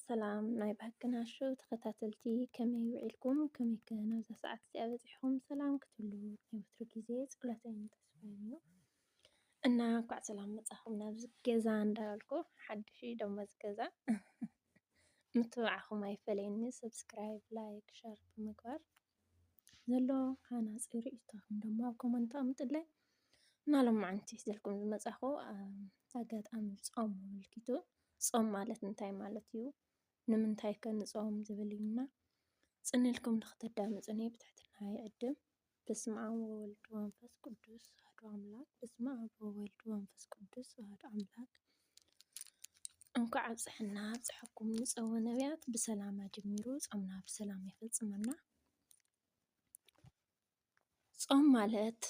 ሰላም ናይ ባህግና ሾው ተኸታተልቲ ከመይ ውዒልኩም ከመይ ከ ናብዛ ሰዓት እዚኣ በፂሕኩም ሰላም ክትህሉ ናይ ወትሮ ግዜ ፀሎተይን ተስፋይን እዩ እና እንኳዕ ሰላም መፃኹም ናብዚ ገዛ እንዳበልኩ ሓድሽ እዩ ደሞ እዚ ገዛ ምትባዕኹም ኣይፈለየኒ ሰብስክራይብ ላይክ ሸር ብምግባር ዘለዎ ሃናፂ ርእቶኹም ደሞ ኣብ ኮመንት ኣቕምጡለይ እና ሎማዓንቲ ሒዘልኩም ዝመፃኹ ኣጋጣሚ ፆም ኣመልኪቱ ፆም ማለት እንታይ ማለት እዩ ንምንታይ ከ ንፆም ዝብል እዩና ፅኒኢልኩም ንኽተዳምፁኒ ብትሕትና ይዕድም። በስመ አብ ወወልድ ወመንፈስ ቅዱስ አሐዱ አምላክ በስመ አብ ወወልድ ወመንፈስ ቅዱስ አሐዱ አምላክ። እንኳዕ ኣብፅሕና ኣብፅሐኩም ንፀወ ነቢያት ብሰላም ኣጅሚሩ ፆምና ብሰላም የፈፅመና። ፆም ማለት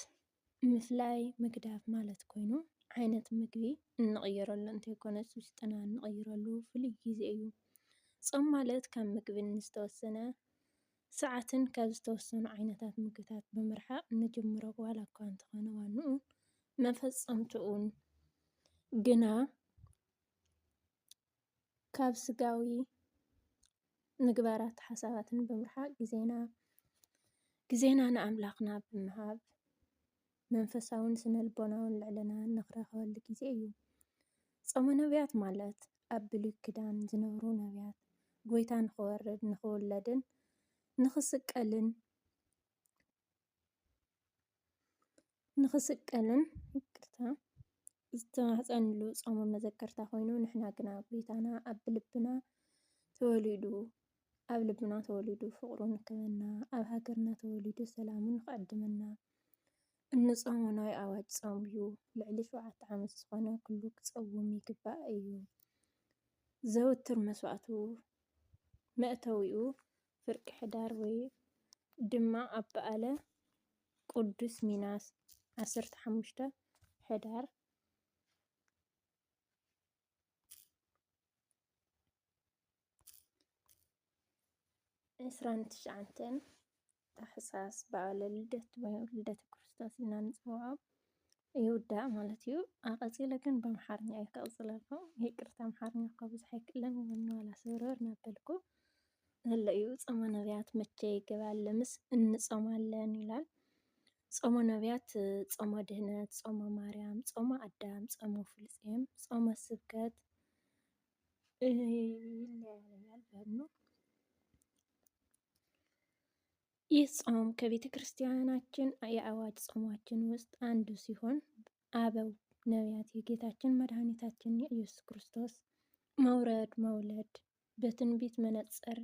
ምፍላይ ምግዳፍ ማለት ኮይኑ ዓይነት ምግቢ እንቕይረሉ እንተይኮነስ ውሽጥና እንቕይረሉ ፍሉይ ግዜ እዩ። ፆም ማለት ካብ ምግቢ ንዝተወሰነ ሰዓትን ካብ ዝተወሰኑ ዓይነታት ምግብታት ብምርሓቕ ንጅምሮ ዋላ እኳ እንተኾነ ዋንኡ መፈፀምትኡን ግና ካብ ስጋዊ ምግባራት ሓሳባትን ብምርሓቕ ግዜና ንኣምላኽና ብምሃብ መንፈሳውን ስነልቦናውን ልዕልና ንኽረኸበሉ ግዜ እዩ። ፆመ ነቢያት ማለት ኣብ ብሉይ ኪዳን ዝነበሩ ነቢያት ጎይታ ንኽወርድ ንኽውለድን ንኽስቀልን ዝተማህፀንሉ ፆመ መዘከርታ ኮይኑ ንሕና ግና ጎይታና ኣብ ልብና ተወሊዱ ፍቕሩ ንክህበና ኣብ ሃገርና ተወሊዱ ሰላሙ ንኽዕድመና እንፆሞ ናይ ኣዋጅ ፆም እዩ። ልዕሊ 7 ዓመት ዝኾነ ኩሉ ክፀውም ይግባእ እዩ። ዘውትር መስዋዕቱ መእተዊኡ ፍርቂ ሕዳር ወይ ድማ ኣብ በዓለ ቅዱስ ሚናስ 15 ሕዳር 29 ታሕሳስ በዓለ ልደት ወይ ልደተ ክርስቶስ ኢልና ንፅውዖ ይውዳእ ማለት እዩ። ኣቐፂለ ግን በኣምሓርኛ እየ ከቕፅለልኩም ይቅርታ ኣምሓርኛ እኳ ብዙሕ ኣይክእለን ዋላ ስብርብር እናበልኩ ዘሎ እዩ። ፆመ ነቢያት መቼ ይገባል ምስ እንፆማለን ይላል። ፆመ ነቢያት ፆመ ድህነት፣ ፆመ ማርያም፣ ፆመ ኣዳም፣ ፆመ ፍልስጤም፣ ፆመ ስብከት ይለያያሉ። ይህ ጾም ከቤተ ክርስቲያናችን የአዋጅ ጾማችን ውስጥ አንዱ ሲሆን አበው ነቢያት የጌታችን መድኃኒታችን የኢየሱስ ክርስቶስ መውረድ መውለድ በትንቢት መነጽር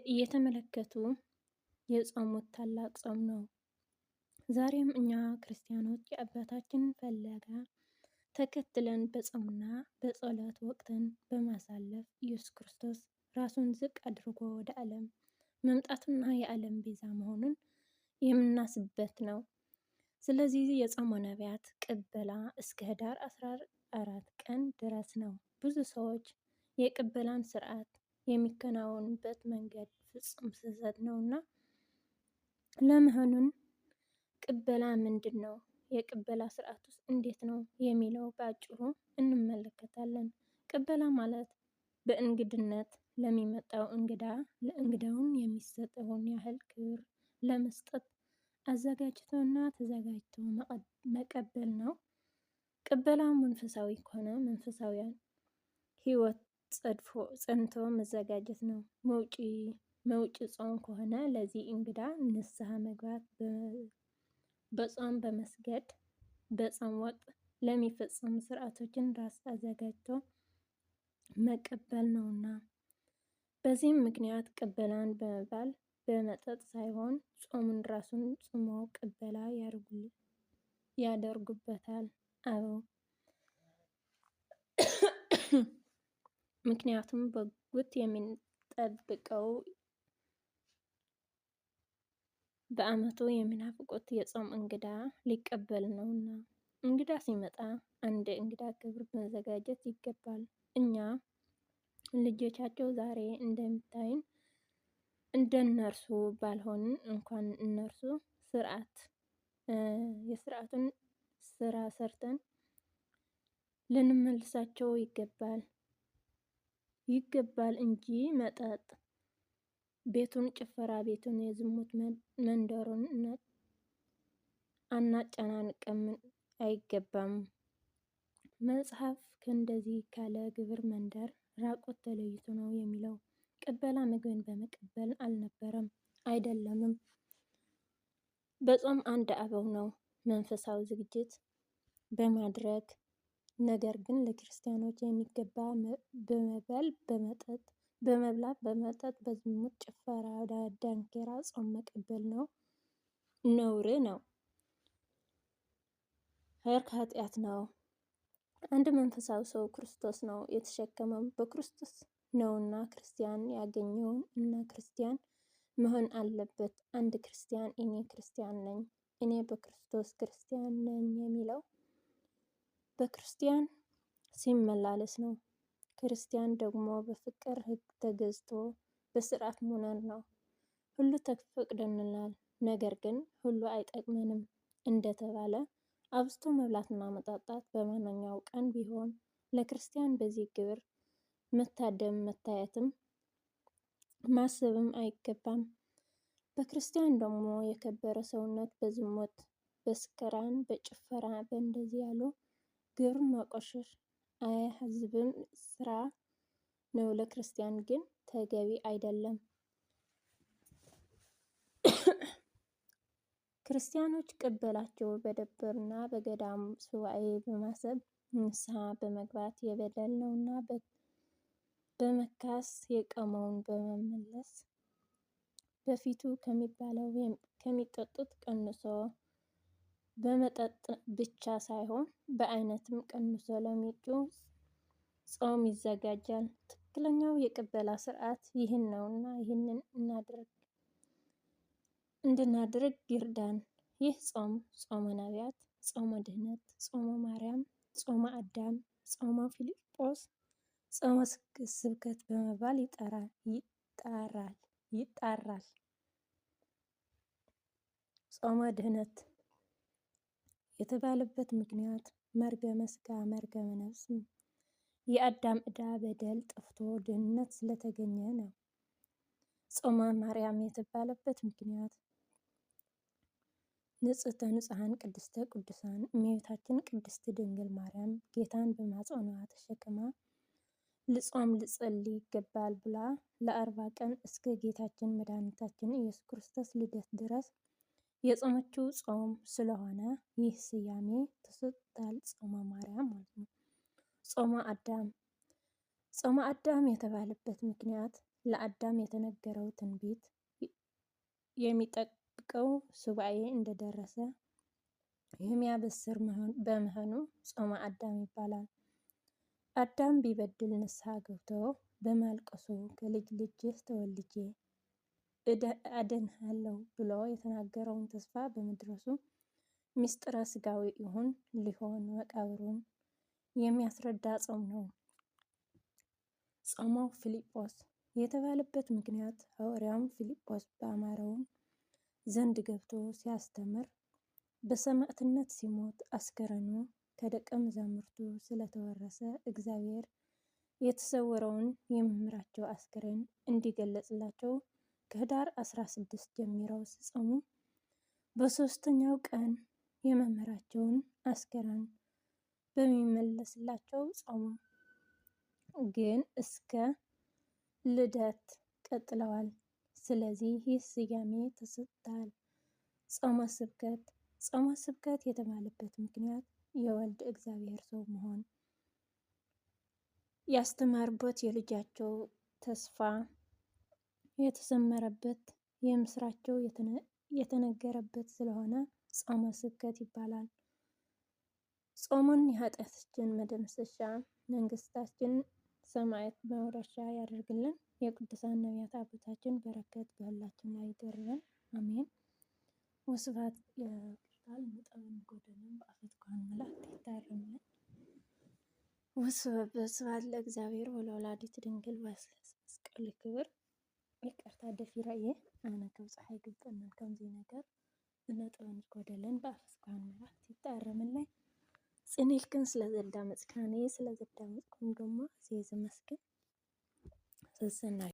እየተመለከቱ የጾሙት ታላቅ ጾም ነው። ዛሬም እኛ ክርስቲያኖች የአባታችን ፈለጋ ተከትለን በጾምና በጸሎት ወቅትን በማሳለፍ ኢየሱስ ክርስቶስ ራሱን ዝቅ አድርጎ ወደ ዓለም መምጣቱና የዓለም ቤዛ መሆኑን የምናስበት ነው። ስለዚህ የጾመ ነቢያት ቅበላ እስከ ህዳር 14 ቀን ድረስ ነው። ብዙ ሰዎች የቅበላን ስርዓት የሚከናወኑበት መንገድ ፍጹም ስህተት ነውና ለመሆኑን ቅበላ ምንድን ነው? የቅበላ ስርዓት ውስጥ እንዴት ነው የሚለው በአጭሩ እንመለከታለን። ቅበላ ማለት በእንግድነት ለሚመጣው እንግዳ ለእንግዳውን የሚሰጠውን ያህል ክብር ለመስጠት አዘጋጅቶና ተዘጋጅቶ መቀበል ነው። ቅበላ መንፈሳዊ ከሆነ መንፈሳዊያን ህይወት ጸንቶ መዘጋጀት ነው። መውጪ ጾም ከሆነ ለዚህ እንግዳ ንስሐ መግባት በጾም በመስገድ በጾም ወቅት ለሚፈጸሙ ስርዓቶችን ራስ አዘጋጅቶ መቀበል ነውና በዚህም ምክንያት ቅበላን በመባል በመጠጥ ሳይሆን ጾሙን ራሱን ጽመው ቅበላ ያደርጉበታል አበው። ምክንያቱም በጉጉት የሚጠብቀው በአመቱ የሚናፍቁት የጾም እንግዳ ሊቀበል ነውና እንግዳ ሲመጣ አንድ እንግዳ ክብር መዘጋጀት ይገባል። እኛ ልጆቻቸው ዛሬ እንደምታዩን እንደነርሱ ባልሆንን እንኳን እነርሱ የስርዓቱን ስራ ሰርተን ልንመልሳቸው ይገባል። ይገባል እንጂ መጠጥ ቤቱን፣ ጭፈራ ቤቱን፣ የዝሙት መንደሩን አናጨናንቅም፣ አይገባም። መጽሐፍ ከእንደዚህ ካለ ግብር መንደር ራቆት ተለይቶ ነው የሚለው። ቅበላ ምግብን በመቀበል አልነበረም አይደለምም። በጾም አንድ አበው ነው መንፈሳዊ ዝግጅት በማድረግ ነገር ግን ለክርስቲያኖች የሚገባ በመብላት በመጠጥ በዝሙት ጭፈራ ዳንኪራ ጾም መቀበል ነው፣ ነውር ነው፣ ኃጢአት ነው። አንድ መንፈሳዊ ሰው ክርስቶስ ነው የተሸከመው፣ በክርስቶስ ነውና ክርስቲያን ያገኘውን እና ክርስቲያን መሆን አለበት። አንድ ክርስቲያን እኔ ክርስቲያን ነኝ፣ እኔ በክርስቶስ ክርስቲያን ነኝ የሚለው በክርስቲያን ሲመላለስ ነው። ክርስቲያን ደግሞ በፍቅር ሕግ ተገዝቶ በስርዓት መኖር ነው። ሁሉ ተፈቅዶልናል፣ ነገር ግን ሁሉ አይጠቅመንም እንደተባለ አብዝቶ መብላትና መጠጣት በማንኛው ቀን ቢሆን ለክርስቲያን በዚህ ግብር መታደም መታየትም ማሰብም አይገባም። በክርስቲያን ደግሞ የከበረ ሰውነት በዝሙት በስከራን በጭፈራ በእንደዚህ ያሉ ግብር መቆሸሽ አያህዝብም ስራ ነው። ለክርስቲያን ግን ተገቢ አይደለም። ክርስቲያኖች ቅበላቸው በደብርና በገዳም ሱባኤ በማሰብ ንስሐ በመግባት የበደል ነውና በመካስ የቀመውን በመመለስ በፊቱ ከሚባለው ከሚጠጡት ቀንሶ በመጠጥ ብቻ ሳይሆን በአይነትም ቀንሶ ለሚጩ ጾም ይዘጋጃል። ትክክለኛው የቅበላ ስርዓት ይህን ነውና ይህንን እንድናድርግ ይርዳን። ይህ ጾም ጾመ ነቢያት፣ ጾመ ድህነት፣ ጾመ ማርያም፣ ጾመ አዳም፣ ጾመ ፊልጶስ፣ ጾመ ስብከት በመባል ይጠራል። ጾመ ድህነት የተባለበት ምክንያት መርገመ ስጋ መርገመ ነፍስ የአዳም ዕዳ በደል ጠፍቶ ድህነት ስለተገኘ ነው። ጾመ ማርያም የተባለበት ምክንያት ንጽሕተ ንጹሐን ቅድስተ ቅዱሳን እመቤታችን ቅድስት ድንግል ማርያም ጌታን በማኅፀኗ ተሸክማ ልጾም ልጸልይ ይገባል ብላ ለ40 ቀን እስከ ጌታችን መድኃኒታችን ኢየሱስ ክርስቶስ ልደት ድረስ የጾመችው ጾም ስለሆነ ይህ ስያሜ ተሰጥቷል። ጾመ ማርያም ማለት ነው። ጾመ አዳም የተባለበት ምክንያት ለአዳም የተነገረው ትንቢት የሚጠብቀው ሱባኤ እንደደረሰ የሚያበስር በመሆኑ ጾመ አዳም ይባላል። አዳም ቢበድል ንስሐ ገብቶ በማልቀሱ ከልጅ ልጅህ ተወልጄ አድንሃለሁ ብሎ የተናገረውን ተስፋ በመድረሱ ምስጢረ ስጋዊ ይሁን ሊሆን መቃብሩን የሚያስረዳ ጾም ነው። ጾመ ፊልጶስ የተባለበት ምክንያት ሐዋርያው ፊልጶስ በአማራውን ዘንድ ገብቶ ሲያስተምር በሰማዕትነት ሲሞት አስከሬኑ ከደቀ መዛሙርቱ ስለተወረሰ እግዚአብሔር የተሰወረውን የመምህራቸው አስከሬን እንዲገለጽላቸው ከኅዳር 16 ጀምረው ሲጾሙ በሦስተኛው ቀን የመምህራቸውን አስከሬን በሚመለስላቸው ጾሙ። ግን እስከ ልደት ቀጥለዋል። ስለዚህ ይህ ስያሜ ተሰጥቷል። ጾመ ስብከት የተባለበት ምክንያት የወልድ እግዚአብሔር ሰው መሆን ያስተማሩበት የልጃቸው ተስፋ የተሰመረበት የምስራቸው የተነገረበት ስለሆነ ጾመ ስብከት ይባላል። ጾሙን የኃጢአታችን መደምሰሻ መንግስታችን ሰማያት መውረሻ ያደርግልን። የቅዱሳን ነቢያት አባቶቻችን በረከት በሁላችን ላይ ይደርብን፣ አሜን። ወስብሐት ለእግዚአብሔር መጠን ጎደልን በአፈት ኳን መላእክት ይታረምልን። ወስብሐት ለእግዚአብሔር ወለወላዲቱ ድንግል ወለመስቀሉ ክብር። ይቅርታ ደፊራ እየ ኣነ ከም ፀሓይ ግብጠናን ከምዚ ነገር ብነጥበን ጎደለን በአፈት ኳን መላእክት ይታረምልን። ጽኒልክን ስለዘዳመጽካኒ ስለዘዳመጽኩም ደግሞ እዚየ ዝመስግን ሰናይ